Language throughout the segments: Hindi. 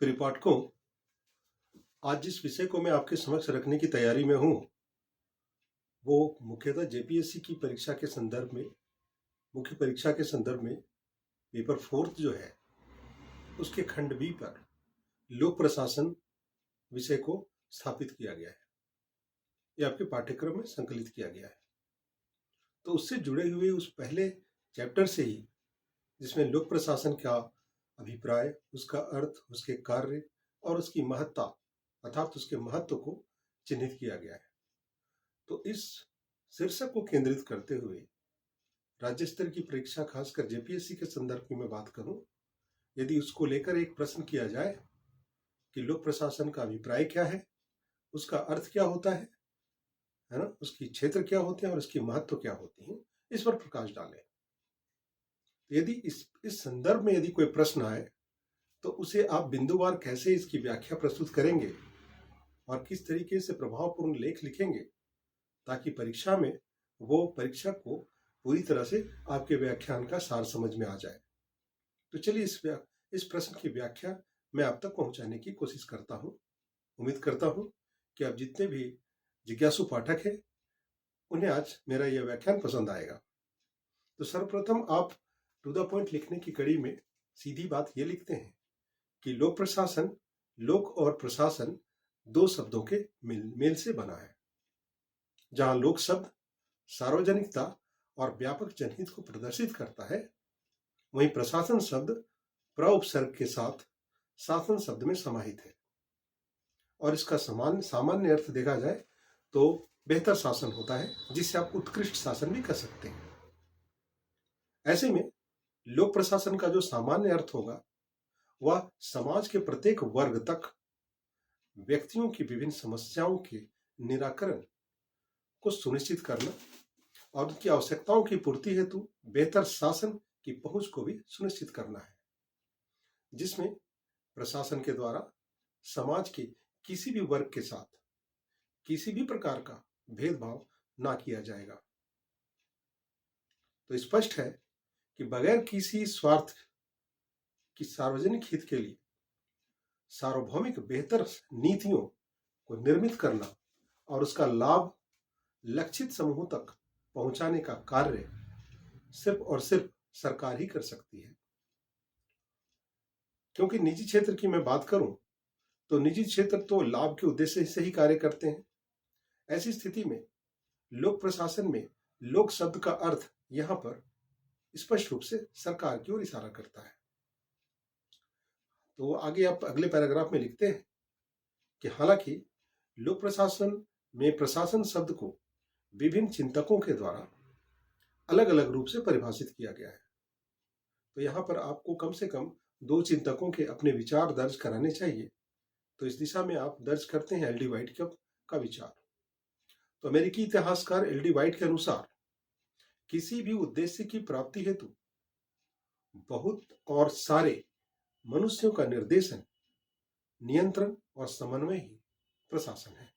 प्रिय पाठकों, आज जिस विषय को मैं आपके समक्ष रखने की तैयारी में हूँ, वो मुख्यतः जेपीएससी की परीक्षा के संदर्भ में, मुख्य परीक्षा के संदर्भ में पेपर 4 जो है, उसके खंड बी पर लोक प्रशासन विषय को स्थापित किया गया है। ये आपके पाठ्यक्रम में संकलित किया गया है। तो उससे जुड़े हुए उस पहले चैप्टर से ही, जिसमें लोक प्रशासन का अभिप्राय, उसका अर्थ, उसके कार्य और उसकी महत्ता अर्थात उसके महत्व को चिन्हित किया गया है। तो इस शीर्षक को केंद्रित करते हुए राज्य स्तर की परीक्षा, खासकर जेपीएससी के संदर्भ की मैं बात करूं, यदि उसको लेकर एक प्रश्न किया जाए कि लोक प्रशासन का अभिप्राय क्या है, उसका अर्थ क्या होता है ना, उसकी क्षेत्र क्या होते हैं और उसकी महत्व क्या होती है, इस पर प्रकाश डालें। यदि इस संदर्भ में यदि कोई प्रश्न आए तो उसे आप बिंदुवार कैसे इसकी व्याख्या प्रस्तुत करेंगे और किस तरीके से प्रभावपूर्ण लेख लिखेंगे ताकि परीक्षा में वो परीक्षक को पूरी तरह से आपके व्याख्यान का सार समझ में आ जाए। तो चलिए इस प्रश्न की व्याख्या मैं आप तक पहुंचाने की कोशिश करता हूं। उम्मीद करता हूं कि आप जितने भी जिज्ञासु पाठक हैं, उन्हें आज मेरा यह व्याख्यान पसंद आएगा। तो सर्वप्रथम आप टू द पॉइंट लिखने की कड़ी में सीधी बात ये लिखते हैं कि लोक प्रशासन, लोक और प्रशासन दो शब्दों के मेल से बना है। जहां लोक शब्द सार्वजनिकता और व्यापक जनहित को प्रदर्शित करता है, वहीं प्रशासन शब्द प्रउपसर्ग के साथ शासन शब्द में समाहित है और इसका सामान्य अर्थ देखा जाए तो बेहतर शासन होता है, जिसे आप उत्कृष्ट शासन भी कह सकते हैं। ऐसे में लोक प्रशासन का जो सामान्य अर्थ होगा वह समाज के प्रत्येक वर्ग तक व्यक्तियों की विभिन्न समस्याओं के निराकरण को सुनिश्चित करना और उनकी आवश्यकताओं की पूर्ति हेतु बेहतर शासन की पहुंच को भी सुनिश्चित करना है, जिसमें प्रशासन के द्वारा समाज के किसी भी वर्ग के साथ किसी भी प्रकार का भेदभाव ना किया जाएगा। तो स्पष्ट है कि बगैर किसी स्वार्थ की सार्वजनिक हित के लिए सार्वभौमिक बेहतर नीतियों को निर्मित करना और उसका लाभ लक्षित समूहों तक पहुंचाने का कार्य सिर्फ और सिर्फ सरकार ही कर सकती है। क्योंकि निजी क्षेत्र की मैं बात करूं तो निजी क्षेत्र तो लाभ के उद्देश्य से ही कार्य करते हैं। ऐसी स्थिति में लोक प्रशासन में लोक शब्द का अर्थ यहां पर स्पष्ट रूप से सरकार की ओर इशारा करता है। तो आगे आप अगले पैराग्राफ में लिखते हैं कि हालांकि लोक प्रशासन में प्रशासन शब्द को विभिन्न चिंतकों के द्वारा अलग अलग रूप से परिभाषित किया गया है। तो यहां पर आपको कम से कम 2 चिंतकों के अपने विचार दर्ज कराने चाहिए। तो इस दिशा में आप दर्ज करते हैं एल डी वाइट का विचार। तो अमेरिकी इतिहासकार एल डी वाइट के अनुसार किसी भी उद्देश्य की प्राप्ति हेतु बहुत और सारे मनुष्यों का निर्देशन, नियंत्रण और समन्वय ही प्रशासन है,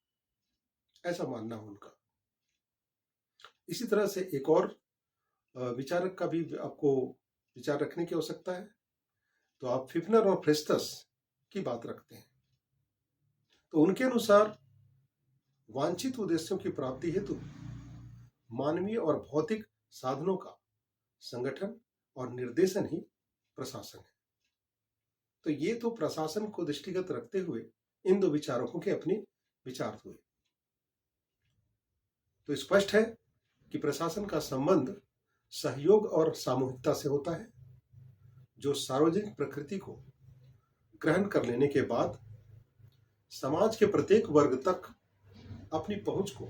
ऐसा मानना है उनका। इसी तरह से एक और विचारक का भी आपको विचार रखने की आवश्यकता है। तो आप फिफनर और फ्रेस्टस की बात रखते हैं। तो उनके अनुसार वांछित उद्देश्यों की प्राप्ति हेतु मानवीय और भौतिक साधनों का संगठन और निर्देशन ही प्रशासन है। तो ये तो प्रशासन को दृष्टिगत रखते हुए इन 2 विचारकों के अपने विचार हुए। तो स्पष्ट है कि प्रशासन का संबंध सहयोग और सामूहिकता से होता है, जो सार्वजनिक प्रकृति को ग्रहण कर लेने के बाद समाज के प्रत्येक वर्ग तक अपनी पहुंच को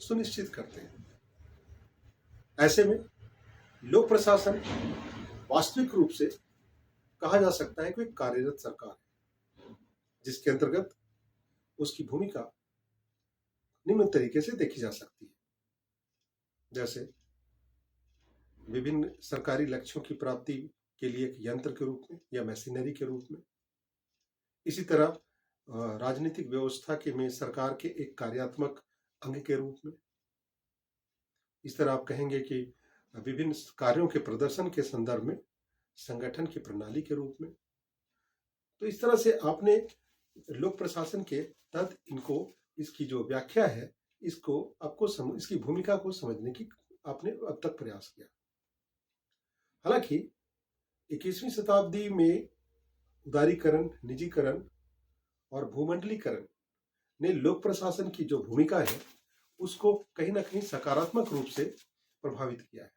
सुनिश्चित करते हैं। ऐसे में लोक प्रशासन वास्तविक रूप से कहा जा सकता है कि एक कार्यरत सरकार है, जिसके अंतर्गत उसकी भूमिका निम्न तरीके से देखी जा सकती है। जैसे विभिन्न सरकारी लक्ष्यों की प्राप्ति के लिए एक यंत्र के रूप में या मशीनरी के रूप में। इसी तरह राजनीतिक व्यवस्था के में सरकार के एक कार्यात्मक अंग के रूप में। इस तरह आप कहेंगे कि विभिन्न कार्यों के प्रदर्शन के संदर्भ में संगठन की प्रणाली के रूप में। तो इस तरह से आपने लोक प्रशासन के तहत इनको, इसकी जो व्याख्या है, इसको आपको इसकी भूमिका को समझने की आपने अब तक प्रयास किया। हालांकि 21वीं शताब्दी में उदारीकरण, निजीकरण और भूमंडलीकरण ने लोक प्रशासन की जो भूमिका है उसको कहीं ना कहीं सकारात्मक रूप से प्रभावित किया है।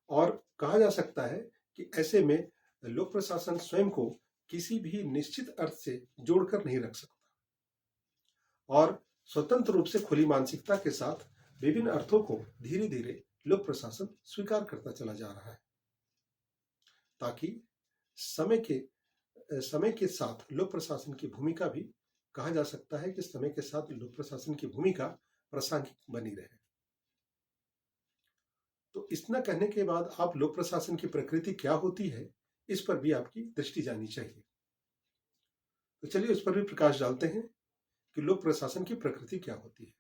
और कहा जा सकता है कि ऐसे में लोक प्रशासन स्वयं को किसी भी निश्चित अर्थ से जोड़कर नहीं रख सकता और स्वतंत्र रूप से खुली मानसिकता के साथ विभिन्न अर्थों को धीरे धीरे लोक प्रशासन स्वीकार करता चला जा रहा है, ताकि समय के साथ लोक प्रशासन की भूमिका भी, कहा जा सकता है कि समय के साथ लोक प्रशासन की भूमिका प्रासंगिक बनी रहे। तो इतना कहने के बाद आप लोक प्रशासन की प्रकृति क्या होती है, इस पर भी आपकी दृष्टि जानी चाहिए। तो चलिए उस पर भी प्रकाश डालते हैं कि लोक प्रशासन की प्रकृति क्या होती है।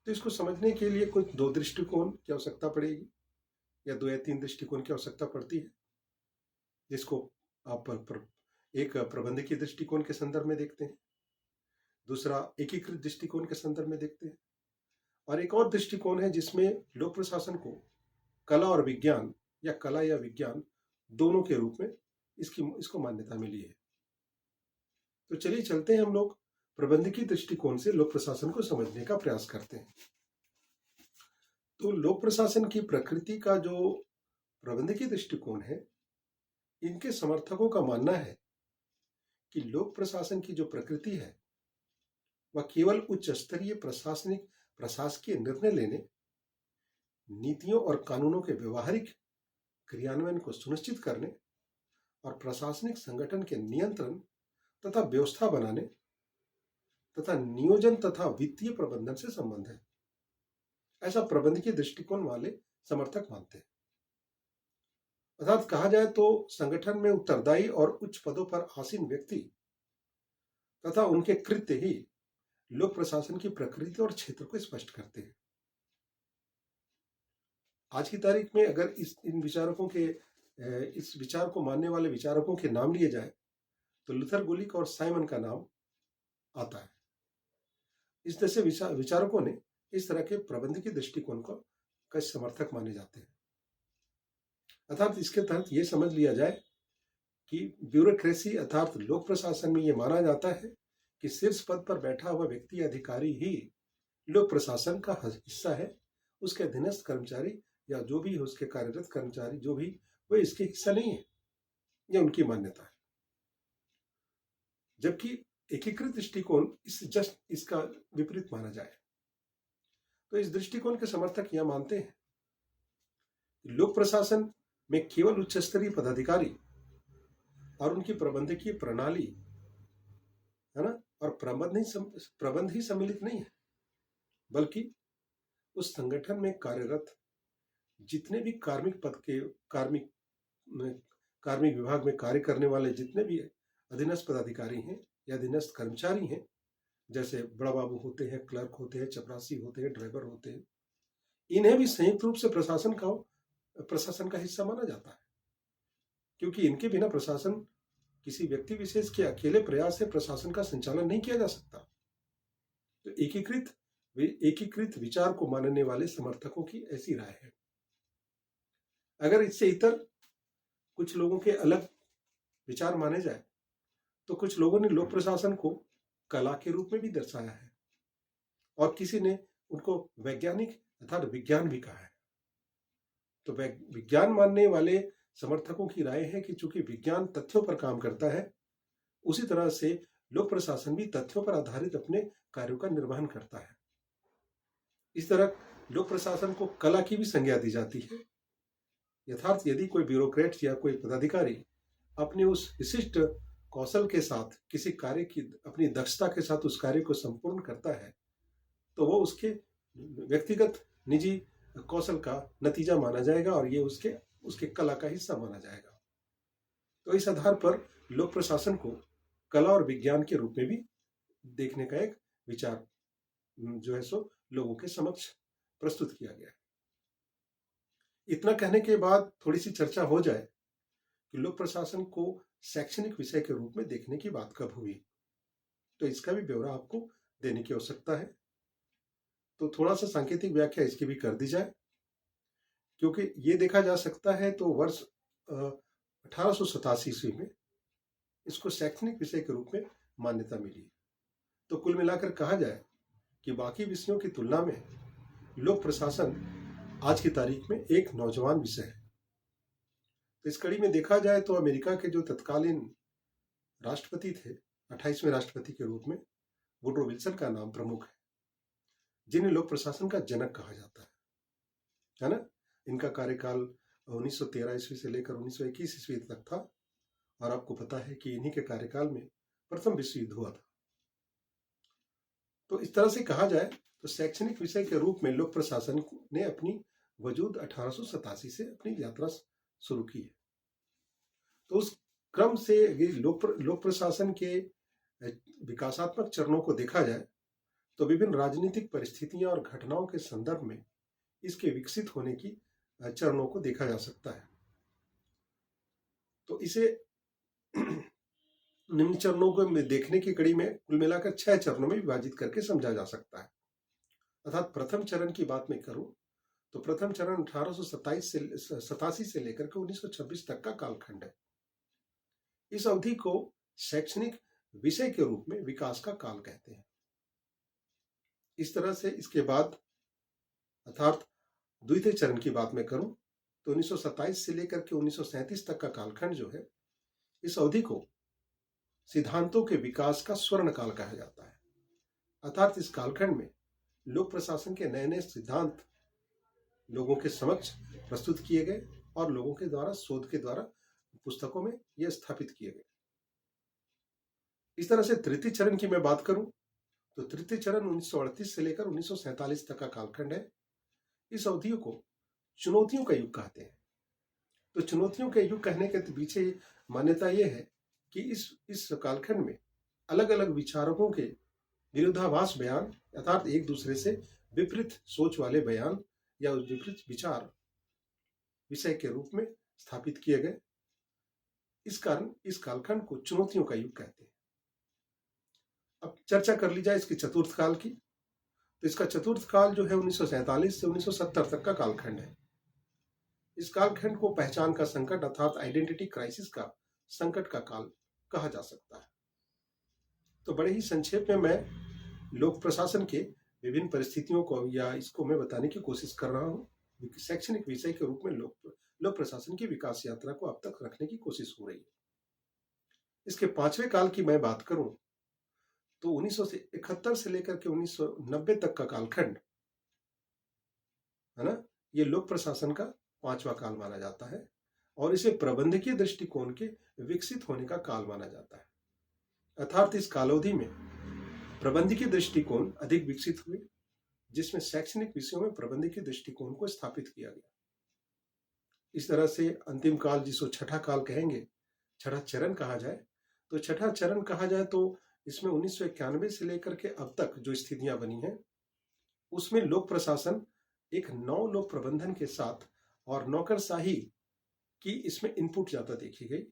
तो इसको समझने के लिए कुछ 2 दृष्टिकोण की आवश्यकता पड़ेगी, या 2 या 3 दृष्टिकोण की आवश्यकता पड़ती है, जिसको आप एक प्रबंधकीय दृष्टिकोण के संदर्भ में देखते हैं, दूसरा एकीकृत दृष्टिकोण के संदर्भ में देखते हैं, और एक और दृष्टिकोण है जिसमें लोक प्रशासन को कला और विज्ञान, या कला या विज्ञान दोनों के रूप में इसको मान्यता मिली है। तो चलिए चलते हैं हम लोग प्रबंधकीय दृष्टिकोण से लोक प्रशासन को समझने का प्रयास करते हैं। तो लोक प्रशासन की प्रकृति का जो प्रबंधकीय दृष्टिकोण है, इनके समर्थकों का मानना है कि लोक प्रशासन की जो प्रकृति है वह केवल उच्च स्तरीय प्रशासकीय निर्णय लेने, नीतियों और कानूनों के व्यवहारिक क्रियान्वयन को सुनिश्चित करने और प्रशासनिक संगठन के नियंत्रण तथा व्यवस्था बनाने तथा नियोजन तथा वित्तीय प्रबंधन से संबंध है, ऐसा प्रबंधकीय दृष्टिकोण वाले समर्थक मानते हैं। अर्थात कहा जाए तो संगठन में उत्तरदायी और उच्च पदों पर आसीन व्यक्ति तथा उनके कृत्य ही लोक प्रशासन की प्रकृति और क्षेत्र को स्पष्ट करते हैं। आज की तारीख में अगर इस विचार को मानने वाले विचारकों के नाम लिए जाए तो लूथर गुलिक और साइमन का नाम आता है। इस तरह से विचारकों ने इस तरह के प्रबंधकीय दृष्टिकोण का समर्थक माने जाते हैं। अर्थात इसके तहत ये समझ लिया जाए कि ब्यूरोक्रेसी अर्थात लोक प्रशासन में ये माना जाता है कि शीर्ष पद पर बैठा हुआ व्यक्ति अधिकारी ही लोक प्रशासन का हिस्सा है, उसके अधीनस्थ कर्मचारी या जो भी उसके कार्यरत कर्मचारी जो भी, वो इसके हिस्सा नहीं है, यह उनकी मान्यता है। जबकि एकीकृत दृष्टिकोण इसका विपरीत माना जाए तो इस दृष्टिकोण के समर्थक यह मानते हैं लोक प्रशासन में केवल उच्च स्तरीय पदाधिकारी और उनकी प्रबंधकीय प्रणाली है ना, और प्रबंध ही सम्मिलित नहीं है, बल्कि उस संगठन में कार्यरत जितने भी कार्मिक विभाग में कार्य करने वाले जितने भी अधीनस्थ पदाधिकारी हैं या अधीनस्थ कर्मचारी हैं, जैसे बड़ा बाबू होते हैं, क्लर्क होते हैं, चपरासी होते हैं, ड्राइवर होते हैं, इन्हें भी संयुक्त रूप से प्रशासन का हिस्सा माना जाता है, क्योंकि इनके बिना प्रशासन किसी व्यक्ति विशेष के अकेले प्रयास से प्रशासन का संचालन नहीं किया जा सकता। तो एकीकृत विचार को मानने वाले समर्थकों की ऐसी राय है। अगर इससे इतर कुछ लोगों के अलग विचार माने जाए तो कुछ लोगों ने लोक प्रशासन को कला के रूप में भी दर्शाया है और किसी ने उनको वैज्ञानिक अर्थात विज्ञान भी कहा है। तो विज्ञान मानने वाले समर्थकों की राय है कि चूंकि विज्ञान तथ्यों पर काम करता है, उसी तरह से लोक प्रशासन भी तथ्यों पर आधारित अपने कार्यों का निर्वहन करता है। इस तरह लोक प्रशासन को कला की भी संज्ञा दी जाती है। यथार्थ यदि कोई ब्यूरोक्रेट या कोई पदाधिकारी अपने उस विशिष्ट कौशल के साथ किसी कार्य की अपनी दक्षता के साथ उस कार्य को संपूर्ण करता है तो वो उसके व्यक्तिगत निजी कौशल का नतीजा माना जाएगा और ये उसके कला का हिस्सा माना जाएगा। तो इस आधार पर लोक प्रशासन को कला और विज्ञान के रूप में भी देखने का एक विचार जो है सो लोगों के समक्ष प्रस्तुत किया गया है। इतना कहने के बाद थोड़ी सी चर्चा हो जाए कि लोक प्रशासन को शैक्षणिक विषय के रूप में देखने की बात कब हुई, तो इसका भी ब्यौरा आपको देने की आवश्यकता है। तो थोड़ा सा सांकेतिक व्याख्या इसकी भी कर दी जाए, क्योंकि ये देखा जा सकता है तो वर्ष 1887 ईस्वी में इसको शैक्षणिक विषय के रूप में मान्यता मिली। तो कुल मिलाकर कहा जाए कि बाकी विषयों की तुलना में लोक प्रशासन आज की तारीख में एक नौजवान विषय है। तो इस कड़ी में देखा जाए तो अमेरिका के जो तत्कालीन राष्ट्रपति थे, 28वें राष्ट्रपति के रूप में वुडरो विल्सन का नाम प्रमुख है, जिन्हें लोक प्रशासन का जनक कहा जाता है ना। इनका कार्यकाल 1913 ईस्वी से लेकर 1921 ईस्वी तक था, और आपको पता है कि इन्हीं के कार्यकाल में प्रथम विश्व युद्ध हुआ था। तो इस तरह से कहा जाए तो शैक्षणिक विषय के रूप में लोक प्रशासन ने अपनी वजूद 1887 से अपनी यात्रा शुरू की है। तो उस क्रम से लोक प्रशासन के विकासात्मक चरणों को देखा जाए तो विभिन्न राजनीतिक परिस्थितियां और घटनाओं के संदर्भ में इसके विकसित होने की चरणों को देखा जा सकता है। तो इसे निम्न चरणों को देखने की कड़ी में कुल मिलाकर 6 चरणों में विभाजित करके समझा जा सकता है। अर्थात प्रथम चरण की बात मैं करूं तो प्रथम चरण 1887 से लेकर के 1926 तक का कालखंड है। इस अवधि को शैक्षणिक विषय के रूप में विकास का काल कहते हैं। इस तरह से इसके बाद अर्थात द्वितीय चरण की बात मैं करूं तो 1927 से लेकर के 1937 तक का कालखंड जो है, इस अवधि को सिद्धांतों के विकास का स्वर्ण काल कहा जाता है। अर्थात इस कालखंड में लोक प्रशासन के नए नए सिद्धांत लोगों के समक्ष प्रस्तुत किए गए और लोगों के द्वारा शोध के द्वारा पुस्तकों में यह स्थापित किए गए। इस तरह से तृतीय चरण की मैं बात करूं तो तृतीय चरण 1938 से लेकर 1947 तक का कालखंड है। इस अवधि को चुनौतियों का युग कहते हैं। तो चुनौतियों के युग कहने के पीछे मान्यता यह है कि इस कालखंड में अलग अलग विचारकों के विरोधाभास बयान, अर्थात एक दूसरे से विपरीत सोच वाले बयान या विपरीत विचार विषय के रूप में स्थापित किए गए। इस कारण इस कालखंड को चुनौतियों का युग कहते हैं। अब चर्चा कर ली जाए इसकी चतुर्थ काल की, तो इसका चतुर्थ काल जो है 1947 से 1970 तक का कालखंड है। इस कालखंड को पहचान का संकट अर्थात आइडेंटिटी क्राइसिस का संकट का काल कहा जा सकता है। तो बड़े ही संक्षेप में मैं लोक प्रशासन के विभिन्न परिस्थितियों को या इसको मैं बताने की कोशिश कर रहा हूं। शैक्षणिक विषय के रूप में लोक प्रशासन की विकास यात्रा को अब तक रखने की कोशिश हो रही है। इसके 5वें काल की मैं बात करूं तो 1971 से लेकर के 1990 तक का कालखंड है ना, ये लोक प्रशासन का 5वां काल माना जाता है और इसे प्रबंधकीय दृष्टिकोण के विकसित होने का काल माना जाता है। अर्थात इस कालावधि में प्रबंधकीय दृष्टिकोण अधिक विकसित हुए, जिसमें शैक्षणिक विषयों में प्रबंधकीय दृष्टिकोण को स्थापित किया गया। इस तरह से अंतिम काल जिसको छठा काल कहेंगे, छठा चरण कहा जाए, तो छठा चरण कहा जाए तो इसमें 1991 से लेकर के अब तक जो स्थितियां बनी हैं, उसमें लोक प्रशासन एक नौ लोक प्रबंधन के साथ और नौकरशाही की इसमें इनपुट ज्यादा देखी गई,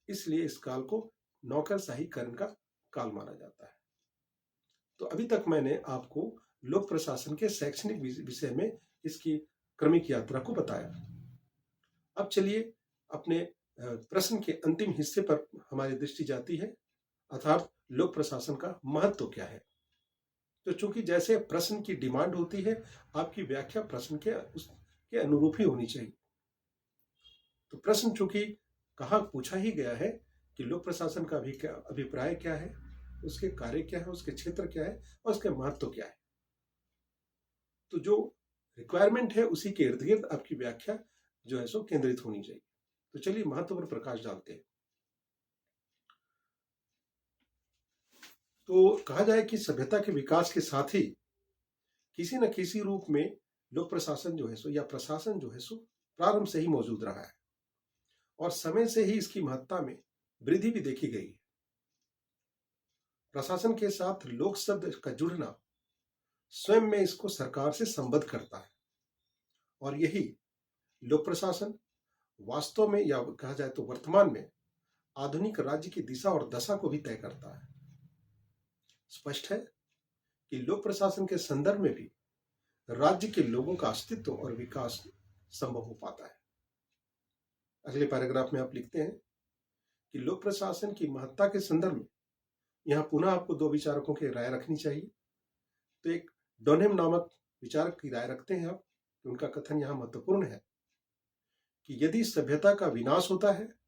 इसलिए इस काल को नौकरशाहीकरण का काल माना जाता है। तो अभी तक मैंने आपको लोक प्रशासन के शैक्षणिक विषय में इसकी क्रमिक यात्रा को बताया। अब चलिए अपने प्रश्न के अंतिम हिस्से पर हमारी दृष्टि जाती है, अर्थात लोक प्रशासन का महत्व क्या है। तो चूंकि जैसे प्रश्न की डिमांड होती है, आपकी व्याख्या प्रश्न के उसके अनुरूप ही होनी चाहिए। तो प्रश्न चूंकि कहाँ पूछा ही गया है कि लोक प्रशासन का अभिप्राय क्या है, उसके कार्य क्या है, उसके क्षेत्र क्या है और उसके महत्व क्या है, तो जो रिक्वायरमेंट है उसी के इर्द गिर्द आपकी व्याख्या जो है सो केंद्रित होनी चाहिए। तो चलिए महत्व पर प्रकाश डालते हैं। तो कहा जाए कि सभ्यता के विकास के साथ ही किसी न किसी रूप में लोक प्रशासन जो है सो या प्रशासन जो है सो प्रारंभ से ही मौजूद रहा है और समय से ही इसकी महत्ता में वृद्धि भी देखी गई है। प्रशासन के साथ लोक शब्द का जुड़ना स्वयं में इसको सरकार से संबद्ध करता है और यही लोक प्रशासन वास्तव में या कहा जाए तो वर्तमान में आधुनिक राज्य की दिशा और दशा को भी तय करता है। स्पष्ट है कि लोक प्रशासन के संदर्भ में भी राज्य के लोगों का अस्तित्व और विकास संभव हो पाता है। अगले पैराग्राफ में आप लिखते हैं कि लोक प्रशासन की महत्ता के संदर्भ में यहां पुनः आपको दो विचारकों की राय रखनी चाहिए। तो एक डोनेम नामक विचारक की राय रखते हैं आप, उनका कथन यहां महत्वपूर्ण है कि यदि सभ्यता का विनाश होता है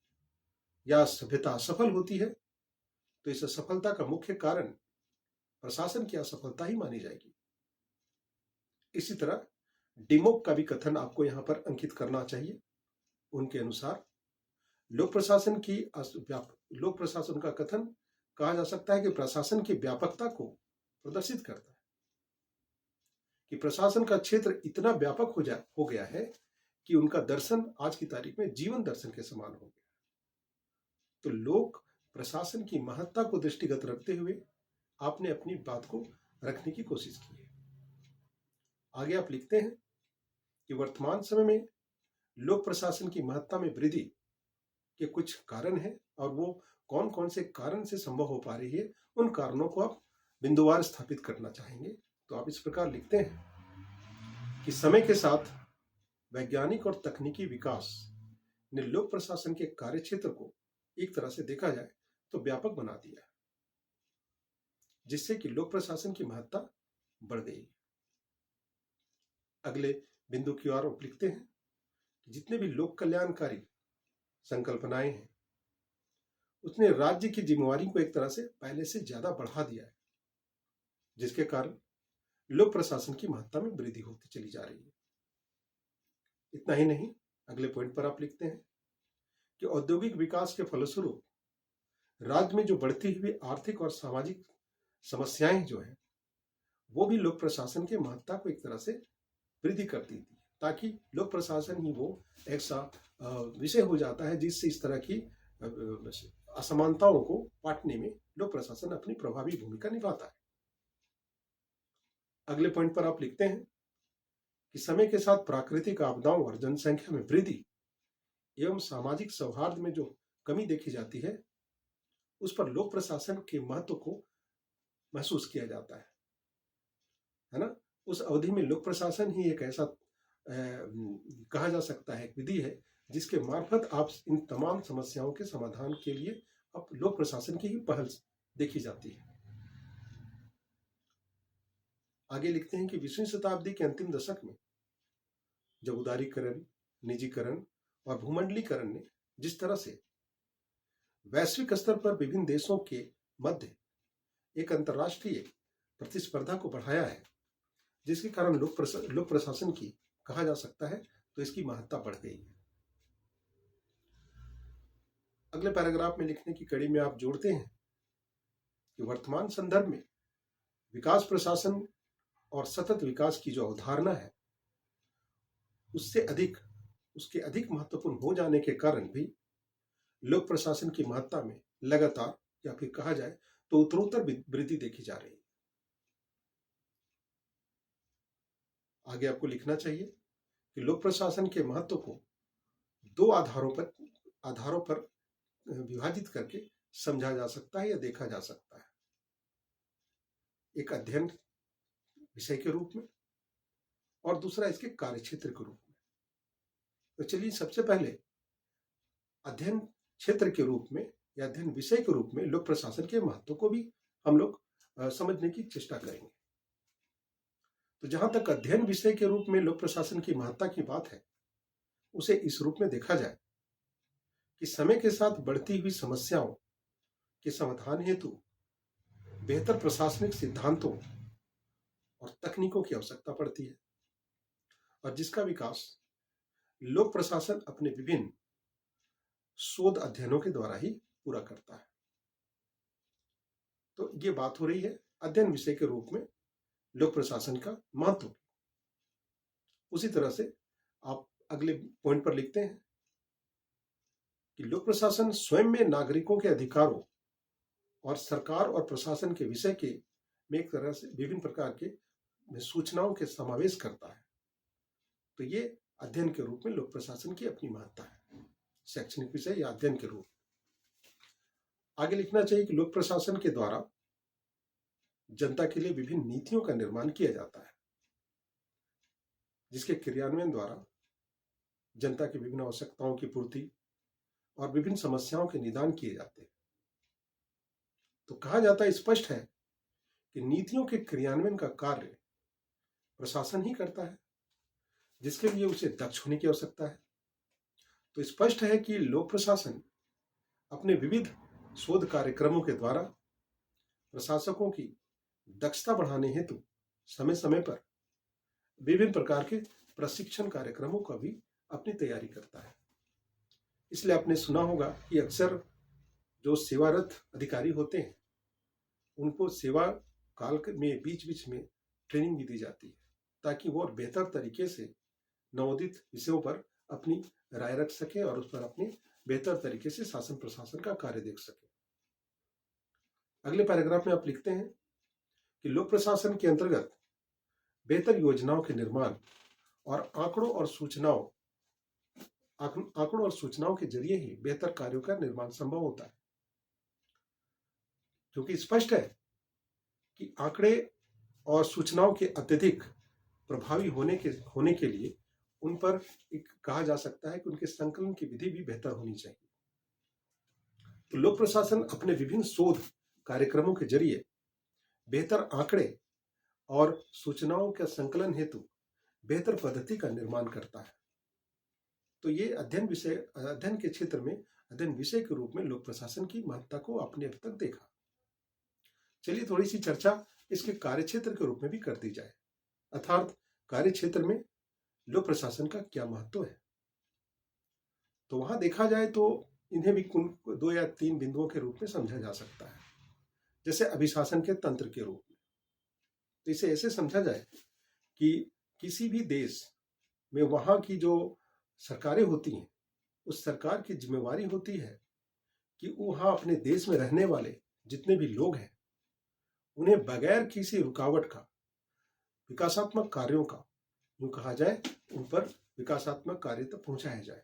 या सभ्यता असफल होती है तो इस असफलता का मुख्य कारण प्रशासन की असफलता ही मानी जाएगी। इसी तरह डिमोक का भी कथन आपको यहां पर अंकित करना चाहिए। उनके अनुसार लोक प्रशासन का कथन कहा जा सकता है कि प्रशासन की व्यापकता को प्रदर्शित करता है, कि प्रशासन का क्षेत्र इतना व्यापक हो गया है कि उनका दर्शन आज की तारीख में जीवन दर्शन के समान हो गया। तो लोक प्रशासन की महत्ता को दृष्टिगत रखते हुए आपने अपनी बात को रखने की कोशिश की है। आगे आप लिखते हैं कि वर्तमान समय में लोक प्रशासन की महत्ता में वृद्धि के कुछ कारण हैं और वो कौन कौन से कारण से संभव हो पा रही है, उन कारणों को आप बिंदुवार स्थापित करना चाहेंगे। तो आप इस प्रकार लिखते हैं कि समय के साथ वैज्ञानिक और तकनीकी विकास ने लोक प्रशासन के कार्यक्षेत्र को एक तरह से देखा जाए तो व्यापक बना दिया, जिससे कि लोक प्रशासन की महत्ता बढ़ गई। अगले बिंदु की ओर आप लिखते हैं कि जितने भी लोक कल्याणकारी संकल्पनाएं हैं उसने राज्य की जिम्मेवारी को एक तरह से पहले से ज्यादा बढ़ा दिया है, जिसके कारण लोक प्रशासन की महत्ता में वृद्धि होती चली जा रही है। इतना ही नहीं, अगले पॉइंट पर आप लिखते हैं कि औद्योगिक विकास के फलस्वरूप राज्य में जो बढ़ती हुई आर्थिक और सामाजिक समस्याएं जो है वो भी लोक प्रशासन की महत्ता को एक तरह से वृद्धि करती थी, ताकि लोक प्रशासन ही वो ऐसा विषय हो जाता है जिससे इस तरह की असमानताओं को पाटने में लोक प्रशासन अपनी प्रभावी भूमिका निभाता है। अगले पॉइंट पर आप लिखते हैं कि समय के साथ प्राकृतिक आपदाओं और जनसंख्या में वृद्धि एवं सामाजिक सौहार्द में जो कमी देखी जाती है उस पर लोक प्रशासन के महत्व को महसूस किया जाता है ना। उस अवधि में लोक प्रशासन ही एक ऐसा कहा जा सकता है विधि है जिसके मार्फत आप इन तमाम समस्याओं के समाधान के लिए अब लोक प्रशासन की ही पहल देखी जाती है। आगे लिखते हैं कि 20वीं शताब्दी के अंतिम दशक में जब उदारीकरण, निजीकरण और भूमंडलीकरण ने जिस तरह से वैश्विक स्तर पर विभिन्न देशों के मध्य एक अंतर्राष्ट्रीय प्रतिस्पर्धा को बढ़ाया है, जिसके कारण लोक प्रशासन की कहा जा सकता है तो इसकी महत्ता बढ़ गई है। अगले पैराग्राफ में लिखने की कड़ी में आप जोड़ते हैं कि वर्तमान संदर्भ में विकास प्रशासन और सतत विकास की जो अवधारणा है उसके अधिक महत्वपूर्ण हो जाने के कारण भी लोक प्रशासन की महत्ता में लगातार या फिर कहा जाए तो उत्तरोत्तर वृद्धि देखी जा रही है। आगे आपको लिखना चाहिए कि लोक प्रशासन के महत्व को दो आधारों पर विभाजित करके समझा जा सकता है या देखा जा सकता है। एक अध्ययन विषय के रूप में और दूसरा इसके कार्यक्षेत्र के रूप में। तो चलिए सबसे पहले अध्ययन क्षेत्र के रूप में या अध्ययन विषय के रूप में लोक प्रशासन के महत्व को भी हम लोग समझने की चेष्टा करेंगे। तो जहां तक अध्ययन विषय के रूप में लोक प्रशासन की महत्ता की बात है उसे इस रूप में देखा जाए कि समय के साथ बढ़ती हुई समस्याओं के समाधान हेतु बेहतर प्रशासनिक सिद्धांतों और तकनीकों की आवश्यकता पड़ती है और जिसका विकास लोक प्रशासन अपने विभिन्न शोध अध्ययनों के द्वारा ही पूरा करता है। तो ये बात हो रही है अध्ययन विषय के रूप में लोक प्रशासन का महत्व। उसी तरह से आप अगले पॉइंट पर लिखते हैं कि लोक प्रशासन स्वयं में नागरिकों के अधिकारों और सरकार और प्रशासन के विषय के में एक तरह से विभिन्न प्रकार के सूचनाओं के समावेश करता है। तो ये अध्ययन के रूप में लोक प्रशासन की अपनी महत्ता है, शैक्षणिक विषय या अध्ययन के रूप। आगे लिखना चाहिए कि लोक प्रशासन के द्वारा जनता के लिए विभिन्न नीतियों का निर्माण किया जाता है, जिसके क्रियान्वयन द्वारा जनता की विभिन्न आवश्यकताओं की पूर्ति और विभिन्न समस्याओं के निदान किए जाते हैं। तो कहा जाता है, स्पष्ट है कि नीतियों के क्रियान्वयन का कार्य प्रशासन ही करता है, जिसके लिए उसे दक्ष होने की आवश्यकता है। तो स्पष्ट है कि लोक प्रशासन अपने विविध शोध कार्यक्रमों के द्वारा प्रशासकों की दक्षता बढ़ाने हेतु समय समय पर विभिन्न प्रकार के प्रशिक्षण कार्यक्रमों का भी अपनी तैयारी करता है। इसलिए आपने सुना होगा कि अक्सर जो सेवारत अधिकारी होते हैं उनको सेवा काल में बीच बीच में ट्रेनिंग भी दी जाती है, ताकि वो और बेहतर तरीके से नवोदित विषयों पर अपनी राय रख सके और उस पर अपने बेहतर तरीके से शासन प्रशासन का कार्य देख सके। अगले पैराग्राफ में आप लिखते हैं कि लोक प्रशासन के अंतर्गत बेहतर योजनाओं के निर्माण और आंकड़ों और सूचनाओं के जरिए ही बेहतर कार्यों का निर्माण संभव होता है, क्योंकि स्पष्ट है कि आंकड़े और सूचनाओं के अत्यधिक प्रभावी होने के लिए उन पर एक कहा जा सकता है कि उनके संकलन की विधि भी बेहतर होनी चाहिए। तो लोक प्रशासन अपने विभिन्न शोध कार्यक्रमों के जरिए बेहतर आंकड़े और सूचनाओं के संकलन हेतु बेहतर पद्धति का निर्माण करता है। तो ये अध्ययन के क्षेत्र में अध्ययन विषय के रूप में लोक प्रशासन की महत्ता को आपने अब तक देखा। चलिए थोड़ी सी चर्चा इसके कार्यक्षेत्र के रूप में भी कर दी जाए, अर्थात कार्यक्षेत्र में लोक प्रशासन का क्या महत्व है। तो वहां देखा जाए तो इन्हें भी कुल 2 या 3 बिंदुओं के रूप में समझा जा सकता है। जैसे अभिशासन के तंत्र के रूप में, तो इसे ऐसे समझा जाए कि किसी भी देश में वहां की जो सरकारें होती हैं, उस सरकार की जिम्मेवारी होती है कि वहां अपने देश में रहने वाले जितने भी लोग हैं उन्हें बगैर किसी रुकावट का विकासात्मक कार्यों का, यूं कहा जाए, उन पर विकासात्मक कार्य तक पहुंचाया जाए,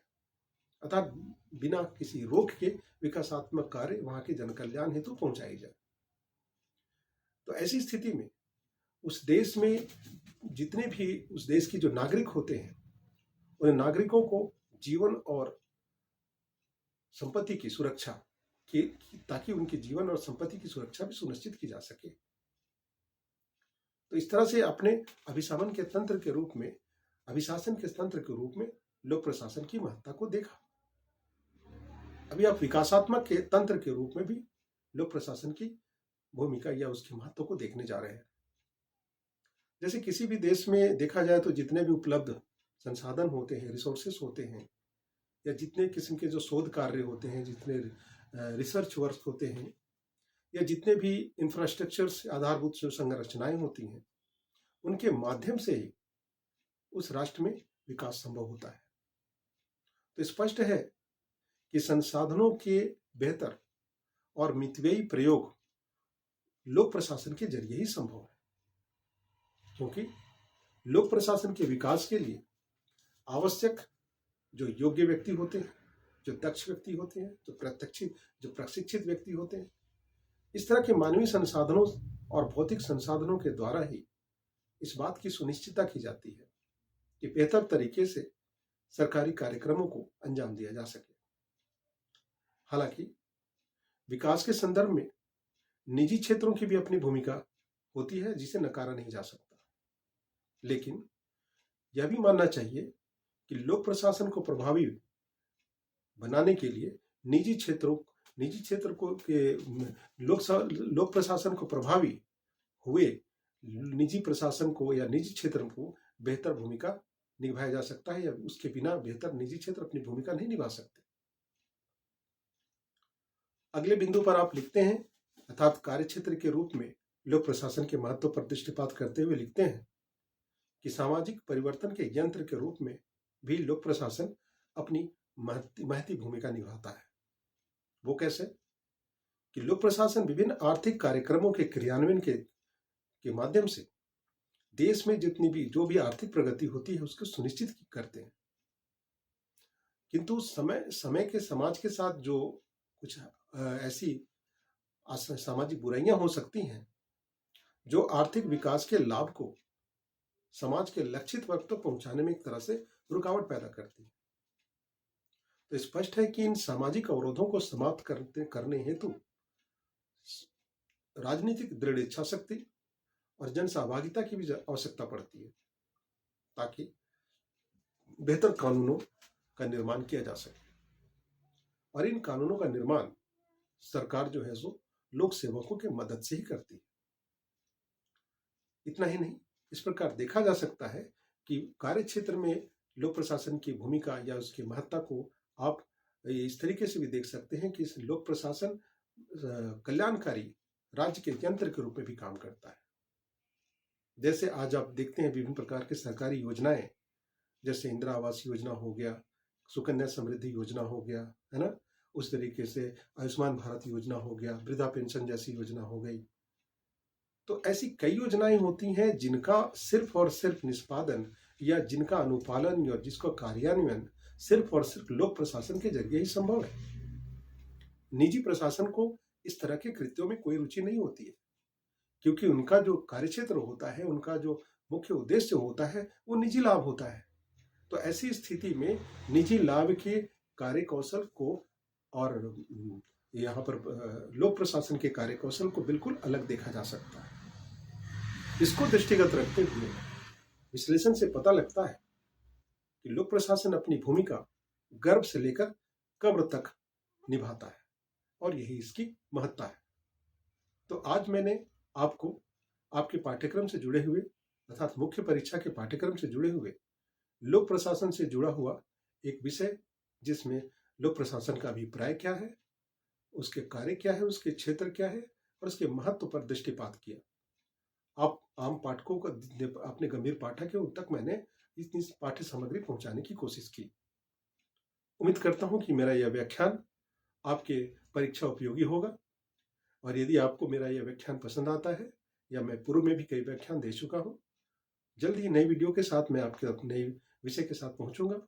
अर्थात बिना किसी रोक के विकासात्मक कार्य वहां के जन कल्याण हेतु पहुंचाए जाए। तो ऐसी स्थिति में उस देश में जितने भी उस देश की जो नागरिक होते हैं, उन नागरिकों को जीवन और संपत्ति की सुरक्षा की, ताकि उनके जीवन और संपत्ति की सुरक्षा भी सुनिश्चित की जा सके। तो इस तरह से अपने अभिशासन के तंत्र के रूप में लोक प्रशासन की महत्ता को देखा। अभी आप विकासात्मक के तंत्र के रूप में भी लोक प्रशासन की भूमिका या उसके महत्व को देखने जा रहे हैं। जैसे किसी भी देश में देखा जाए तो जितने भी उपलब्ध संसाधन होते हैं, रिसोर्सेस होते हैं, या जितने किस्म के जो शोध कार्य होते हैं, जितने रिसर्च वर्क होते हैं, या जितने भी इंफ्रास्ट्रक्चर्स आधारभूत जो संरचनाएं होती हैं, उनके माध्यम से ही उस राष्ट्र में विकास संभव होता है। तो स्पष्ट है कि संसाधनों के बेहतर और मितव्ययी प्रयोग लोक प्रशासन के जरिए ही संभव है, क्योंकि लोक प्रशासन के विकास के लिए आवश्यक जो योग्य व्यक्ति होते हैं, जो दक्ष व्यक्ति होते हैं, जो प्रशिक्षित व्यक्ति होते हैं, इस तरह के मानवीय संसाधनों और भौतिक संसाधनों के द्वारा ही इस बात की सुनिश्चितता की जाती है कि बेहतर तरीके से सरकारी कार्यक्रमों को अंजाम दिया जा सके। हालांकि विकास के संदर्भ में निजी क्षेत्रों की भी अपनी भूमिका होती है, जिसे नकारा नहीं जा सकता, लेकिन यह भी मानना चाहिए कि लोक प्रशासन को प्रभावी बनाने के लिए निजी क्षेत्र को के लोक प्रशासन को प्रभावी हुए निजी प्रशासन को या निजी क्षेत्र को बेहतर भूमिका निभाया जा सकता है, या उसके बिना बेहतर निजी क्षेत्र अपनी भूमिका नहीं निभा सकते। अगले बिंदु पर आप लिखते हैं, अर्थात कार्यक्षेत्र के रूप में लोक प्रशासन के महत्व पर दृष्टिपात करते हुए लिखते हैं कि सामाजिक परिवर्तन के यंत्र के रूप में भी लोक प्रशासन अपनी महती भूमिका निभाता है। वो कैसे? कि लोक प्रशासन विभिन्न आर्थिक कार्यक्रमों के क्रियान्वयन के माध्यम से देश में जो भी आर्थिक प्रगति होती है उसको सुनिश्चित करते हैं। किंतु समय के समाज के साथ जो कुछ ऐसी सामाजिक बुराइयां हो सकती हैं जो आर्थिक विकास के लाभ को समाज के लक्षित वर्ग तक पहुंचाने में एक तरह से रुकावट पैदा करती है। तो स्पष्ट है कि इन सामाजिक अवरोधों को समाप्त करने हेतु राजनीतिक दृढ़ इच्छा शक्ति और जन सहभागिता की भी आवश्यकता पड़ती है ताकि बेहतर कानूनों का निर्माण किया जा सके। और इन कानूनों का निर्माण सरकार जो है सो लोक सेवकों की मदद से ही करती है। इतना ही नहीं, इस प्रकार देखा जा सकता है कि कार्य क्षेत्र में लोक प्रशासन की भूमिका या उसकी महत्ता को आप इस तरीके से भी देख सकते हैं कि इस लोक प्रशासन कल्याणकारी राज्य के यंत्र के रूप में भी काम करता है। जैसे आज आप देखते हैं विभिन्न प्रकार के सरकारी योजनाएं, जैसे इंदिरा आवास योजना हो गया, सुकन्या समृद्धि योजना हो गया, है ना, उस तरीके से आयुष्मान भारत योजना हो गया, वृद्धा पेंशन जैसी योजना हो गई। तो ऐसी कई योजनाएं होती हैं जिनका सिर्फ और सिर्फ निष्पादन या जिनका अनुपालन और जिसका कार्यान्वयन सिर्फ और सिर्फ लोक प्रशासन के जरिए ही संभव है। निजी प्रशासन को इस तरह के कृत्यों में कोई रुचि नहीं होती है, क्योंकि उनका जो कार्यक्षेत्र होता है, उनका जो मुख्य उद्देश्य होता है वो निजी लाभ होता है। तो ऐसी स्थिति में निजी लाभ के कार्य कौशल को और यहाँ पर लोक प्रशासन के कार्य कौशल को बिल्कुल अलग देखा जा सकता है। इसको दृष्टिगत रखते हुए विश्लेषण से पता लगता है कि लोक प्रशासन अपनी भूमिका गर्भ से लेकर कब्र तक निभाता है और यही इसकी महत्ता है। तो आज मैंने आपको आपके पाठ्यक्रम से जुड़े हुए अर्थात मुख्य परीक्षा के पाठ्यक्रम से जुड़े हुए लोक प्रशासन से जुड़ा हुआ एक विषय, जिसमें लोक प्रशासन का अभिप्राय क्या है, उसके कार्य क्या है, उसके क्षेत्र क्या है और उसके महत्व पर दृष्टिपात किया। आप आम पाठकों को अपने गंभीर पाठक है उन तक मैंने इतनी पाठ्य सामग्री पहुंचाने की कोशिश की। उम्मीद करता हूं कि मेरा यह व्याख्यान आपके परीक्षा उपयोगी होगा। और यदि आपको मेरा यह व्याख्यान पसंद आता है, या मैं पूर्व में भी कई व्याख्यान दे चुका हूं, जल्द ही नई वीडियो के साथ मैं आपके नए विषय के साथ पहुंचूंगा।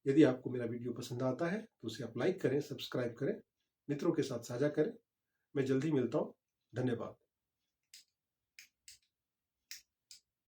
यदि आपको मेरा वीडियो पसंद आता है तो उसे आप लाइक करें, सब्सक्राइब करें, मित्रों के साथ साझा करें। मैं जल्दी मिलता हूं। धन्यवाद।